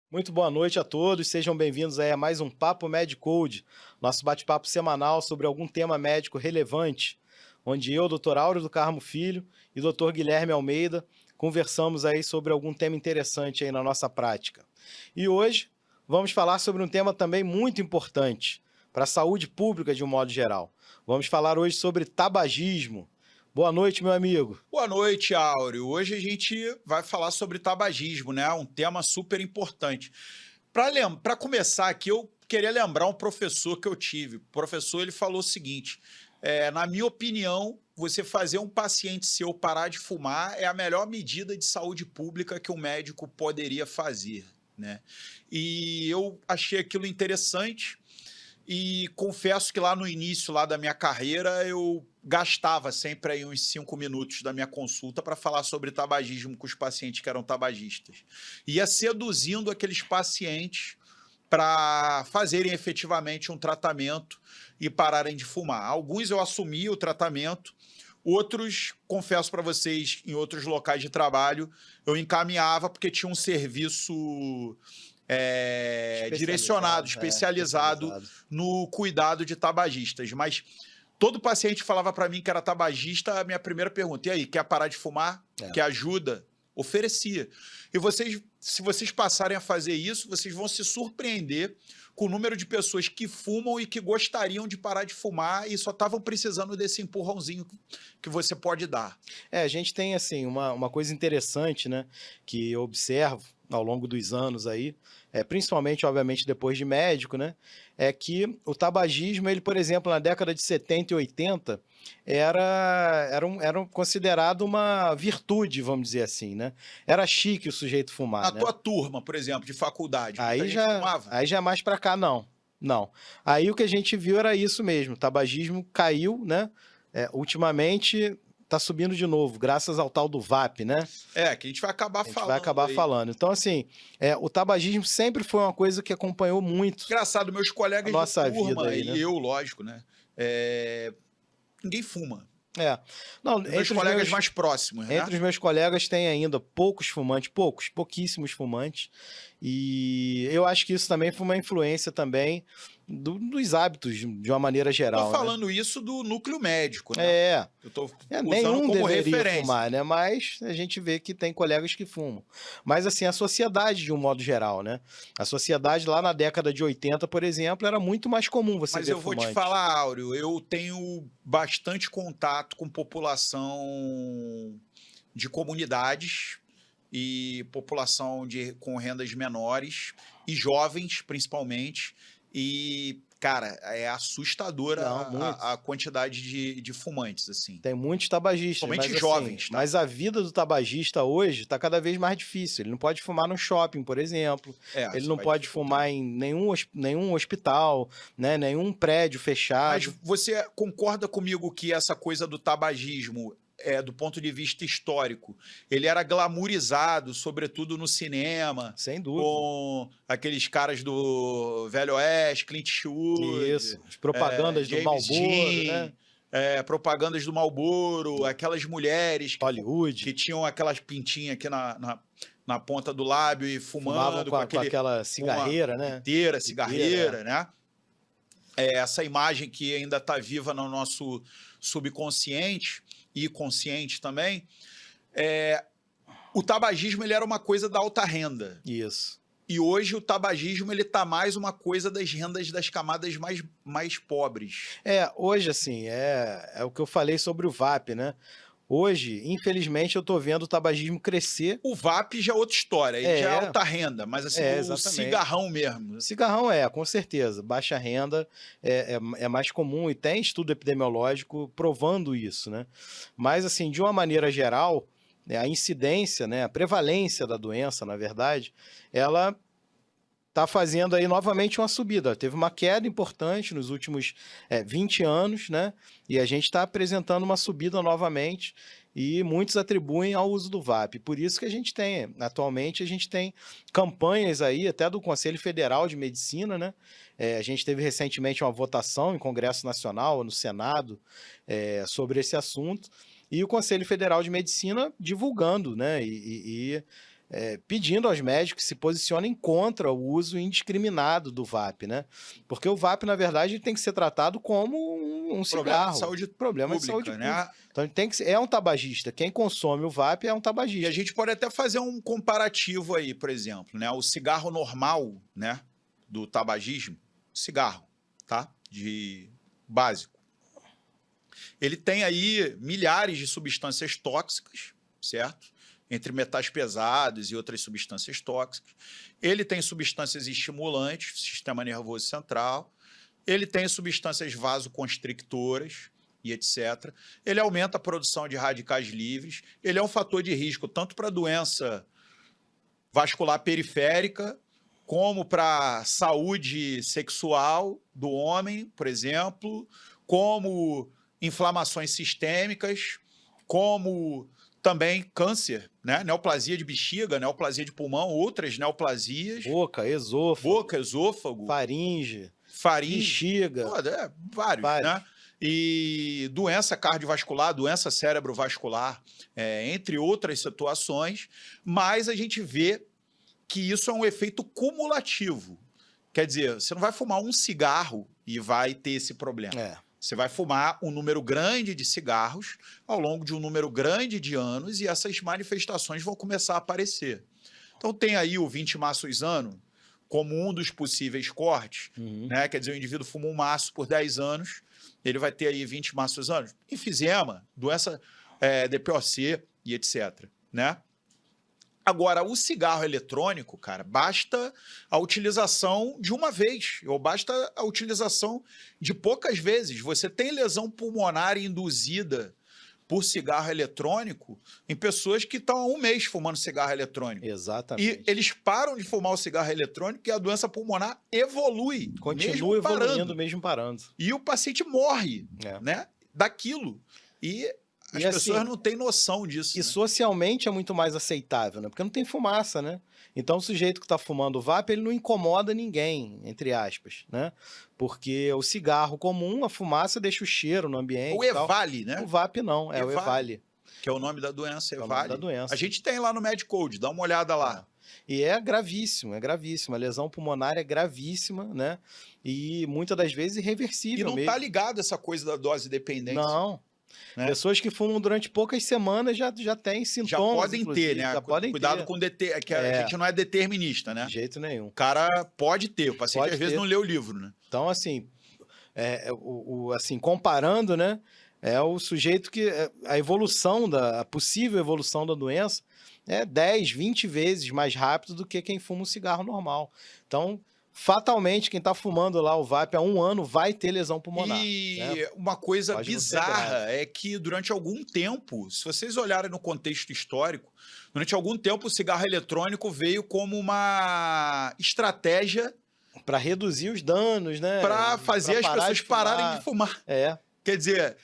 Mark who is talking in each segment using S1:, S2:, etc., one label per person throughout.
S1: Muito boa noite a todos, sejam bem-vindos aí a mais um Papo MedCode, nosso bate-papo semanal sobre algum tema médico relevante, onde eu, Dr. Áureo do Carmo Filho e Dr. Guilherme Almeida conversamos aí sobre algum tema interessante aí na nossa prática. E hoje vamos falar sobre um tema também muito importante para a saúde pública de um modo geral. Vamos falar hoje sobre tabagismo. Boa noite, meu amigo.
S2: Boa noite, Áureo. Hoje a gente vai falar sobre tabagismo, né? Um tema super importante. Para começar aqui, eu queria lembrar um professor que eu tive. O professor ele falou o seguinte: na minha opinião, você fazer um paciente seu parar de fumar é a melhor medida de saúde pública que um médico poderia fazer, né? E eu achei aquilo interessante. E confesso que lá no início lá da minha carreira, eu gastava sempre aí uns 5 minutos da minha consulta para falar sobre tabagismo com os pacientes que eram tabagistas. Ia seduzindo aqueles pacientes para fazerem efetivamente um tratamento e pararem de fumar. Alguns eu assumia o tratamento, outros, confesso para vocês, em outros locais de trabalho, eu encaminhava porque tinha um serviço direcionado, especializado
S1: Especializado.
S2: no cuidado de tabagistas. Mas todo paciente que falava para mim que era tabagista, a minha primeira pergunta: e aí, quer parar de fumar?
S1: É.
S2: Quer ajuda? Oferecia. E vocês, se vocês passarem a fazer isso, vocês vão se surpreender com o número de pessoas que fumam e que gostariam de parar de fumar e só estavam precisando desse empurrãozinho que você pode dar.
S1: A gente tem assim uma coisa interessante, né, que eu observo ao longo dos anos aí, principalmente, obviamente, depois de médico, né, é que o tabagismo, ele, por exemplo, na década de 70 e 80, era considerado uma virtude, vamos dizer assim, né? Era chique o sujeito fumar,
S2: Na
S1: né?
S2: tua turma, por exemplo, de faculdade, muita
S1: Aí
S2: gente
S1: já,
S2: fumava?
S1: aí já é mais para cá, não. Não. Aí o que a gente viu era isso mesmo, o tabagismo caiu, né? Ultimamente está subindo de novo, graças ao tal do VAP, né?
S2: Que a gente vai acabar
S1: A gente vai
S2: falando
S1: acabar
S2: aí.
S1: falando. Então, assim, o tabagismo sempre foi uma coisa que acompanhou muito
S2: Engraçado, meus
S1: a
S2: colegas de
S1: nossa vida
S2: turma
S1: aí,
S2: e
S1: né?
S2: eu, lógico, né, ninguém fuma.
S1: É. Não,
S2: Os meus colegas mais próximos, né.
S1: entre os meus colegas tem ainda poucos fumantes, pouquíssimos fumantes, e eu acho que isso também foi uma influência também dos hábitos de uma maneira
S2: Eu tô
S1: geral, né?
S2: falando isso do núcleo médico, né.
S1: É,
S2: Eu tô usando
S1: nenhum
S2: como
S1: deveria
S2: referência.
S1: fumar, né, mas a gente vê que tem colegas que fumam. Mas, assim, a sociedade de um modo geral, né, a sociedade lá na década de 80, por exemplo, era muito mais comum você
S2: Mas
S1: ver
S2: eu vou te
S1: fumante.
S2: falar, Áureo, eu tenho bastante contato com população de comunidades e população com rendas menores e jovens, principalmente. E, cara, é assustadora
S1: Não,
S2: a
S1: muitos.
S2: quantidade de fumantes, assim.
S1: Tem muitos tabagistas,
S2: Somente
S1: mas assim,
S2: jovens, tá?
S1: mas a vida do tabagista hoje está cada vez mais difícil. Ele não pode fumar no shopping, por exemplo. Ele
S2: Isso
S1: não
S2: vai
S1: pode
S2: dificultar.
S1: fumar em nenhum hospital, né? Nenhum prédio
S2: Mas
S1: fechado.
S2: você concorda comigo que essa coisa do tabagismo, do ponto de vista histórico, ele era glamourizado, sobretudo no cinema,
S1: Sem dúvida.
S2: com aqueles caras do Velho Oeste, Clint Eastwood,
S1: Isso. As propagandas do
S2: James
S1: Marlboro, né?
S2: Dean, propagandas do Marlboro, aquelas mulheres
S1: Hollywood.
S2: que tinham aquelas pintinhas aqui na ponta do lábio e
S1: Fumavam
S2: fumando
S1: com, com aquela
S2: com uma
S1: cigarreira, né?
S2: piteira,
S1: Piteira,
S2: cigarreira, né? Essa imagem que ainda está viva no nosso subconsciente e consciente também. O tabagismo ele era uma coisa da alta renda.
S1: Isso.
S2: E hoje o tabagismo ele está mais uma coisa das rendas das camadas mais pobres.
S1: Hoje, assim, é o que eu falei sobre o VAP, né? Hoje, infelizmente, eu tô vendo o tabagismo crescer.
S2: O VAP já é outra história, ele já é
S1: É,
S2: alta renda, mas assim, o
S1: exatamente.
S2: cigarrão mesmo.
S1: Cigarrão com certeza. Baixa renda é mais comum e tem estudo epidemiológico provando isso, né? Mas, assim, de uma maneira geral, né, a incidência, né, a prevalência da doença, na verdade, ela está fazendo aí novamente uma subida. Teve uma queda importante nos últimos 20 anos, né? E a gente está apresentando uma subida novamente e muitos atribuem ao uso do VAP. Por isso que atualmente, a gente tem campanhas aí, até do Conselho Federal de Medicina, né? A gente teve recentemente uma votação em Congresso Nacional, no Senado, sobre esse assunto, e o Conselho Federal de Medicina divulgando, né? pedindo aos médicos que se posicionem contra o uso indiscriminado do VAP, né? Porque o VAP, na verdade, ele tem que ser tratado como um
S2: Problema de
S1: cigarro.
S2: saúde
S1: Problema de
S2: pública,
S1: saúde pública.
S2: né?
S1: Então ele tem que ser, é um tabagista. Quem consome o VAP é um
S2: E
S1: tabagista.
S2: a gente pode até fazer um comparativo aí, por exemplo, né? O cigarro normal, né, do tabagismo, cigarro, tá? De básico. Ele tem aí milhares de substâncias tóxicas, certo? Entre metais pesados e outras substâncias tóxicas. Ele tem substâncias estimulantes, sistema nervoso central. Ele tem substâncias vasoconstrictoras e etc. Ele aumenta a produção de radicais livres. Ele é um fator de risco tanto para doença vascular periférica, como para saúde sexual do homem, por exemplo, como inflamações sistêmicas, como também câncer, né? Neoplasia de bexiga, neoplasia de pulmão, outras neoplasias.
S1: Boca, esôfago,
S2: Esôfago,
S1: faringe,
S2: faringe,
S1: bexiga.
S2: vários, né? E doença cardiovascular, doença cerebrovascular, entre outras situações, mas a gente vê que isso é um efeito cumulativo. Quer dizer, você não vai fumar um cigarro e vai ter esse problema. Você vai fumar um número grande de cigarros ao longo de um número grande de anos e essas manifestações vão começar a aparecer. Então tem aí o 20 maços ano como um dos possíveis cortes, né? Quer dizer, o indivíduo fuma um maço por 10 anos, ele vai ter aí 20 maços anos. Enfisema, doença DPOC e etc, né? Agora, o cigarro eletrônico, cara, basta a utilização de uma vez, ou basta a utilização de poucas vezes. Você tem lesão pulmonar induzida por cigarro eletrônico em pessoas que estão há um mês fumando cigarro eletrônico.
S1: Exatamente.
S2: E eles param de fumar o cigarro eletrônico e a doença pulmonar evolui.
S1: Continua evoluindo mesmo parando.
S2: E o paciente morre, né, daquilo. E as pessoas não têm noção disso.
S1: E socialmente é muito mais aceitável, né? Porque não tem fumaça, né? Então o sujeito que está fumando o VAP, ele não incomoda ninguém, entre aspas, né? Porque o cigarro comum, a fumaça deixa o cheiro no ambiente.
S2: O EVALI, né?
S1: O VAP não, é o EVALI.
S2: Que é o nome da doença, EVALI.
S1: É o nome da doença.
S2: A gente tem lá no Medcode, dá uma olhada lá.
S1: E é gravíssimo, é gravíssimo. A lesão pulmonar é gravíssima, né? E muitas das vezes irreversível.
S2: E não tá ligado essa coisa da dose dependência.
S1: Não. Né? Pessoas que fumam durante poucas semanas já têm sintomas.
S2: Já podem ter, né?
S1: Já podem
S2: Cuidado
S1: ter.
S2: Com que a gente não é determinista, né?
S1: De jeito nenhum.
S2: O cara pode ter, o paciente às vezes não lê o livro, né?
S1: Então, assim, assim, comparando, né? É o sujeito que a possível evolução da doença é 10, 20 vezes mais rápido do que quem fuma um cigarro normal. Então, fatalmente, quem está fumando lá o VAP há 1 ano vai ter lesão pulmonar.
S2: E
S1: né?
S2: uma coisa bizarra é que durante algum tempo, se vocês olharem no contexto histórico, durante algum tempo o cigarro eletrônico veio como uma estratégia
S1: para reduzir os danos, né?
S2: Para fazer as pessoas pararem de fumar. Quer dizer,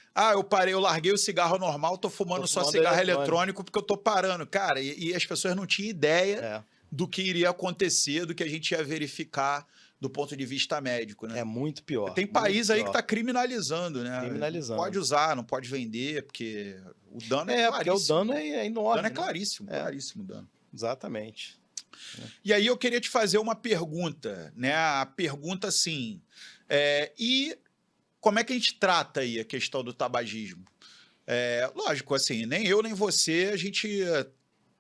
S2: eu larguei o cigarro normal, tô fumando só cigarro eletrônico porque eu tô parando. Cara, e as pessoas não tinham ideia do que iria acontecer, do que a gente ia verificar do ponto de vista médico, né?
S1: É muito pior.
S2: Tem país aí que tá criminalizando, né?
S1: Criminalizando.
S2: Não pode usar, não pode vender, porque o dano é claríssimo.
S1: Porque o dano é enorme.
S2: O dano é claríssimo, claríssimo o dano.
S1: Exatamente.
S2: E aí eu queria te fazer uma pergunta, né? A pergunta assim, e como é que a gente trata aí a questão do tabagismo? Lógico, assim, nem eu nem você, a gente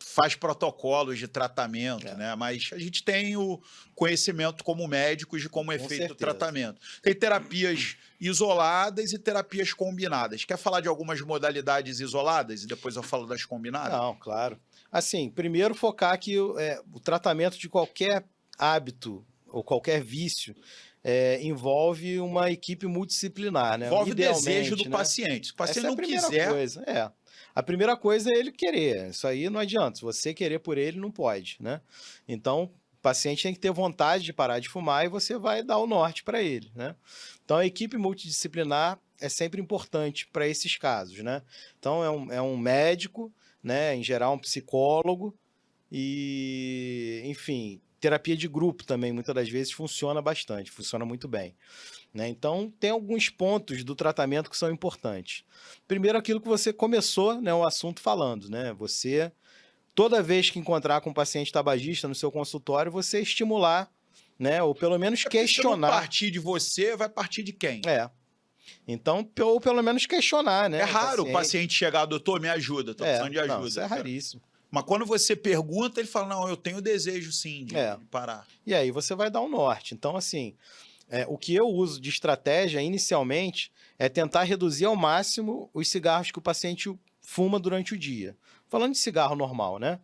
S2: faz protocolos de tratamento, né? Mas a gente tem o conhecimento como médicos de como é feito o tratamento. Tem terapias isoladas e terapias combinadas. Quer falar de algumas modalidades isoladas e depois eu falo das combinadas?
S1: Não, claro. Assim, primeiro focar que o tratamento de qualquer hábito ou qualquer vício envolve uma equipe multidisciplinar, né?
S2: Envolve o desejo do paciente. Se o paciente não quiser...
S1: A primeira coisa é ele querer. Isso aí não adianta. Se você querer por ele, não pode, né? Então, o paciente tem que ter vontade de parar de fumar e você vai dar o norte para ele, né? Então, a equipe multidisciplinar é sempre importante para esses casos, né? Então, é um médico, né? Em geral, um psicólogo e, enfim, terapia de grupo também, muitas das vezes, funciona bastante, funciona muito bem. Né? Então, tem alguns pontos do tratamento que são importantes. Primeiro, aquilo que você começou, né, o assunto falando, né? Você toda vez que encontrar com um paciente tabagista no seu consultório, você estimular, né? Ou pelo menos questionar.
S2: Se não partir de você, vai partir de quem?
S1: Então, ou pelo menos questionar, né?
S2: É raro o paciente chegar, doutor, me ajuda, tô precisando de ajuda.
S1: Não, isso é raríssimo.
S2: Mas quando você pergunta, ele fala, não, eu tenho desejo sim de parar.
S1: E aí você vai dar um norte. Então, assim, o que eu uso de estratégia inicialmente é tentar reduzir ao máximo os cigarros que o paciente fuma durante o dia. Falando de cigarro normal, né?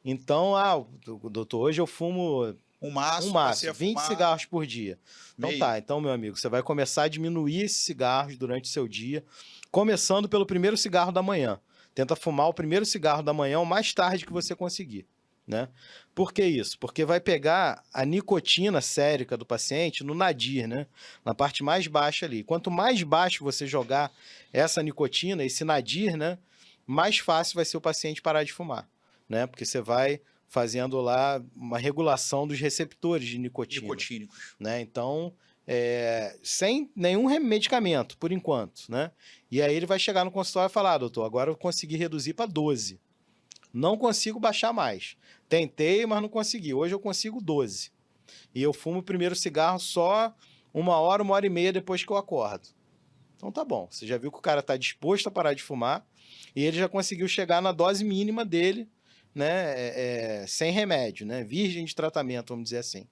S1: Então, doutor, hoje eu fumo um maço 20 cigarros por dia. Então tá, então, meu amigo, você vai começar a diminuir esses cigarros durante o seu dia, começando pelo primeiro cigarro da manhã. Tenta fumar o primeiro cigarro da manhã o mais tarde que você conseguir, né? Por que isso? Porque vai pegar a nicotina sérica do paciente no nadir, né? Na parte mais baixa ali. Quanto mais baixo você jogar essa nicotina, esse nadir, né? Mais fácil vai ser o paciente parar de fumar, né? Porque você vai fazendo lá uma regulação dos receptores de nicotina.
S2: Nicotínicos.
S1: Né? Então, sem nenhum medicamento, por enquanto, né? E aí ele vai chegar no consultório e falar, doutor, agora eu consegui reduzir para 12. Não consigo baixar mais. Tentei, mas não consegui. Hoje eu consigo 12. E eu fumo o primeiro cigarro só 1 hora e meia depois que eu acordo. Então tá bom. Você já viu que o cara está disposto a parar de fumar e ele já conseguiu chegar na dose mínima dele, né, sem remédio, né, virgem de tratamento, vamos dizer assim.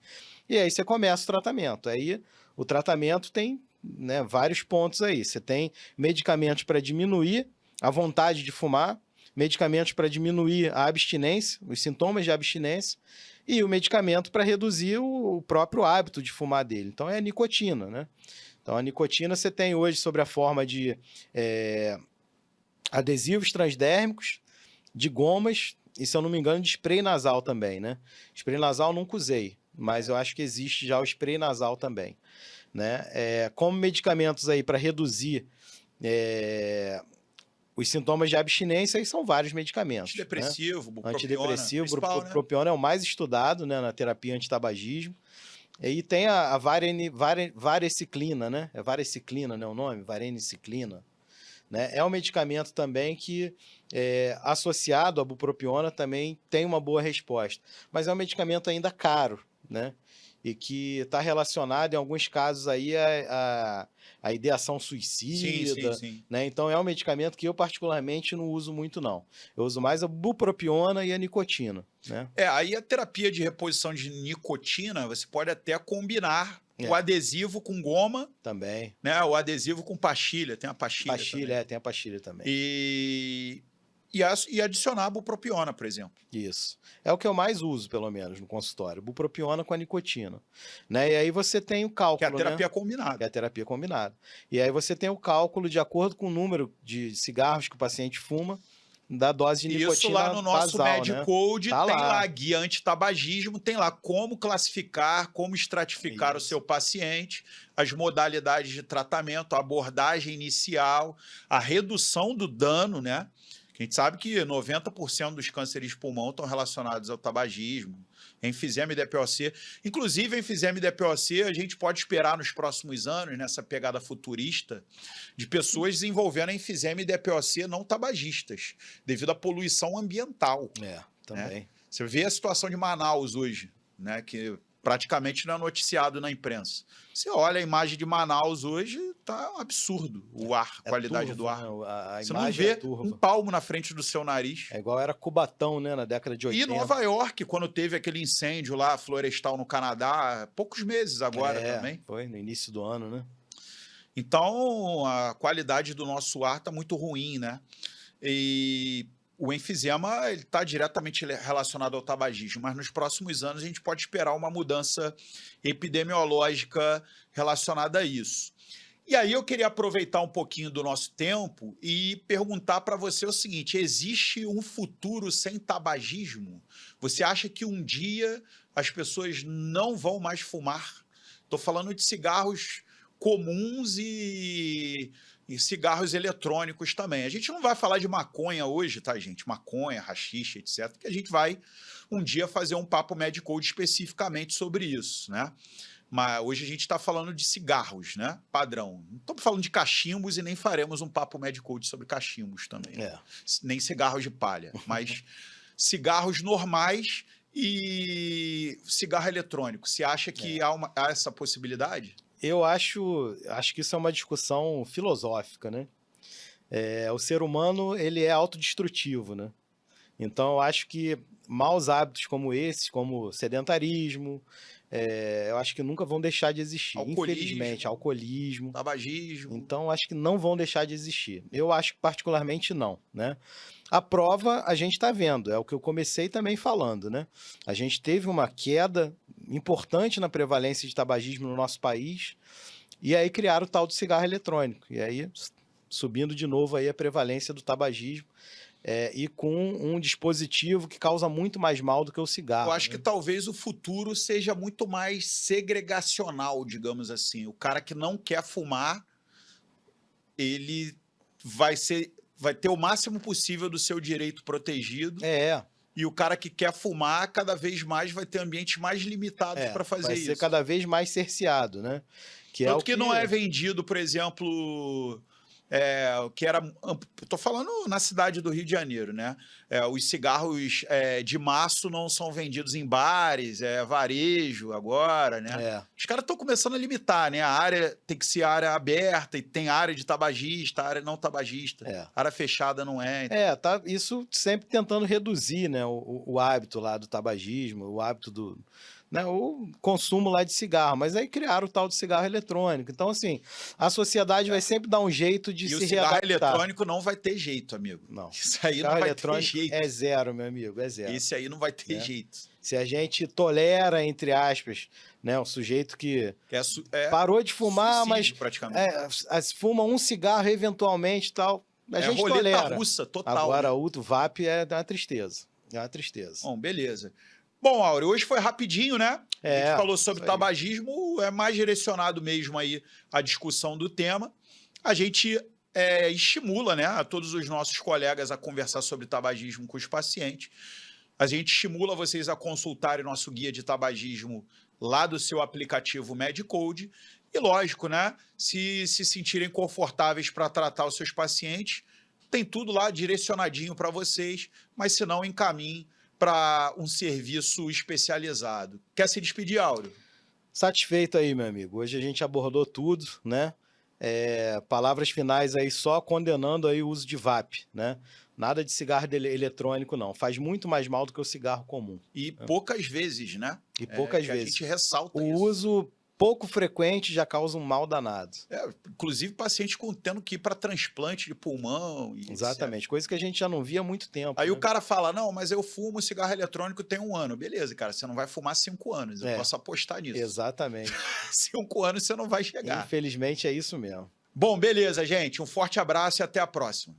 S1: E aí você começa o tratamento. Aí o tratamento tem, né, vários pontos aí. Você tem medicamentos para diminuir a vontade de fumar, medicamentos para diminuir a abstinência, os sintomas de abstinência, e o medicamento para reduzir o próprio hábito de fumar dele. Então é a nicotina, né? Então a nicotina você tem hoje sobre a forma de adesivos transdérmicos, de gomas, e se eu não me engano, de spray nasal também, né? Spray nasal nunca usei, mas eu acho que existe já o spray nasal também, né? Como medicamentos aí para reduzir os sintomas de abstinência, aí são vários medicamentos.
S2: Antidepressivo,
S1: né?
S2: bupropiona.
S1: Antidepressivo, bupropiona é o mais estudado, né, na terapia antitabagismo. E tem a vareciclina, né? É vareciclina, né, o nome? Vareniciclina. Né? É um medicamento também que, associado à bupropiona, também tem uma boa resposta. Mas é um medicamento ainda caro, né? E que está relacionado, em alguns casos, aí a ideação suicida.
S2: Sim.
S1: Né? Então, é um medicamento que eu, particularmente, não uso muito, não. Eu uso mais a bupropiona e a nicotina. Né?
S2: Aí a terapia de reposição de nicotina, você pode até combinar o adesivo com goma.
S1: Também.
S2: Né? O adesivo com pastilha. Tem a pastilha também.
S1: Tem a pastilha também.
S2: E adicionar a bupropiona, por exemplo.
S1: Isso. É o que eu mais uso, pelo menos, no consultório. Bupropiona com a nicotina. Né? E aí você tem o cálculo,
S2: que é a terapia combinada.
S1: Que é a terapia combinada. E aí você tem o cálculo de acordo com o número de cigarros que o paciente fuma, da dose de nicotina
S2: Isso lá no nosso
S1: basal,
S2: Medcode,
S1: né?
S2: tem lá guia antitabagismo, tem lá como classificar, como estratificar o seu paciente, as modalidades de tratamento, a abordagem inicial, a redução do dano, né? A gente sabe que 90% dos cânceres de pulmão estão relacionados ao tabagismo, enfisema e DPOC. Inclusive, enfisema e DPOC, a gente pode esperar nos próximos anos, nessa pegada futurista, de pessoas desenvolvendo enfisema e DPOC não tabagistas, devido à poluição ambiental.
S1: Também.
S2: Né? Você vê a situação de Manaus hoje, né, que praticamente não é noticiado na imprensa. Você olha a imagem de Manaus hoje, tá um absurdo o ar, a qualidade do ar.
S1: Né? A
S2: Você não vê um palmo na frente do seu nariz.
S1: É igual era Cubatão, né, na década de 80.
S2: E Nova York, quando teve aquele incêndio lá, florestal no Canadá, poucos meses agora também.
S1: Foi no início do ano, né?
S2: Então, a qualidade do nosso ar tá muito ruim, né? E o enfisema está diretamente relacionado ao tabagismo, mas nos próximos anos a gente pode esperar uma mudança epidemiológica relacionada a isso. E aí eu queria aproveitar um pouquinho do nosso tempo e perguntar para você o seguinte: existe um futuro sem tabagismo? Você acha que um dia as pessoas não vão mais fumar? Estou falando de cigarros comuns e cigarros eletrônicos também. A gente não vai falar de maconha hoje, tá, gente? Maconha, haxixe, etc. Que a gente vai um dia fazer um papo Medcode especificamente sobre isso, né? Mas hoje a gente está falando de cigarros, né? Padrão. Não estamos falando de cachimbos e nem faremos um papo Medcode sobre cachimbos também. Nem cigarros de palha. Mas cigarros normais e cigarro eletrônico. Você acha que há essa possibilidade?
S1: Eu acho que isso é uma discussão filosófica, né? O ser humano, ele é autodestrutivo, né? Então, eu acho que maus hábitos como esse, como sedentarismo, eu acho que nunca vão deixar de existir. Infelizmente, alcoolismo.
S2: Tabagismo.
S1: Então, acho que não vão deixar de existir. Eu acho que particularmente não, né? A prova a gente está vendo, é o que eu comecei também falando, né? A gente teve uma queda importante na prevalência de tabagismo no nosso país, e aí criaram o tal do cigarro eletrônico. E aí, subindo de novo aí a prevalência do tabagismo, e com um dispositivo que causa muito mais mal do que o cigarro.
S2: Eu acho que talvez o futuro seja muito mais segregacional, digamos assim. O cara que não quer fumar, ele vai ter o máximo possível do seu direito protegido. E o cara que quer fumar, cada vez mais vai ter ambientes mais limitados para fazer isso.
S1: Vai ser cada vez mais cerceado, né?
S2: Tanto que não é vendido, por exemplo... que era... Estou falando na cidade do Rio de Janeiro, né? Os cigarros de maço não são vendidos em bares, varejo agora, né? Os caras estão começando a limitar, né? A área tem que ser área aberta e tem área de tabagista, área não tabagista. Área fechada não é.
S1: Então... tá isso sempre tentando reduzir, né? O hábito lá do tabagismo, o hábito do... Né, o consumo lá de cigarro, mas aí criaram o tal de cigarro eletrônico. Então, assim, a sociedade vai sempre dar um jeito de se readaptar.
S2: E o cigarro eletrônico não vai ter jeito, amigo.
S1: Não.
S2: Isso aí não vai ter jeito.
S1: É zero, meu amigo, é zero.
S2: Esse aí não vai ter jeito.
S1: Se a gente tolera, entre aspas, né, um sujeito que parou de fumar, mas fuma um cigarro eventualmente e tal, a gente tolera.
S2: Russa, total.
S1: Agora, o VAP é uma tristeza. É uma tristeza.
S2: Bom, beleza. Bom, Áureo, hoje foi rapidinho, né? A gente falou sobre tabagismo, é mais direcionado mesmo aí a discussão do tema. A gente estimula, né, a todos os nossos colegas a conversar sobre tabagismo com os pacientes. A gente estimula vocês a consultarem nosso guia de tabagismo lá do seu aplicativo Medcode. E lógico, né, se sentirem confortáveis para tratar os seus pacientes, tem tudo lá direcionadinho para vocês, mas se não, encaminhem para um serviço especializado. Quer se despedir, Áureo?
S1: Satisfeito aí, meu amigo. Hoje a gente abordou tudo, né? Palavras finais aí só condenando aí o uso de VAP, né? Nada de cigarro eletrônico, não. Faz muito mais mal do que o cigarro comum.
S2: E poucas vezes, né?
S1: E poucas vezes.
S2: A gente ressalta
S1: isso. O uso pouco frequente já causa um mal danado.
S2: Inclusive pacientes tendo que ir para transplante de pulmão.
S1: Exatamente, coisa que a gente já não via há muito tempo.
S2: Aí o cara fala, não, mas eu fumo cigarro eletrônico tem 1 ano. Beleza, cara, você não vai fumar 5 anos, eu posso apostar nisso.
S1: Exatamente.
S2: 5 anos você não vai chegar.
S1: Infelizmente é isso mesmo.
S2: Bom, beleza, gente, um forte abraço e até a próxima.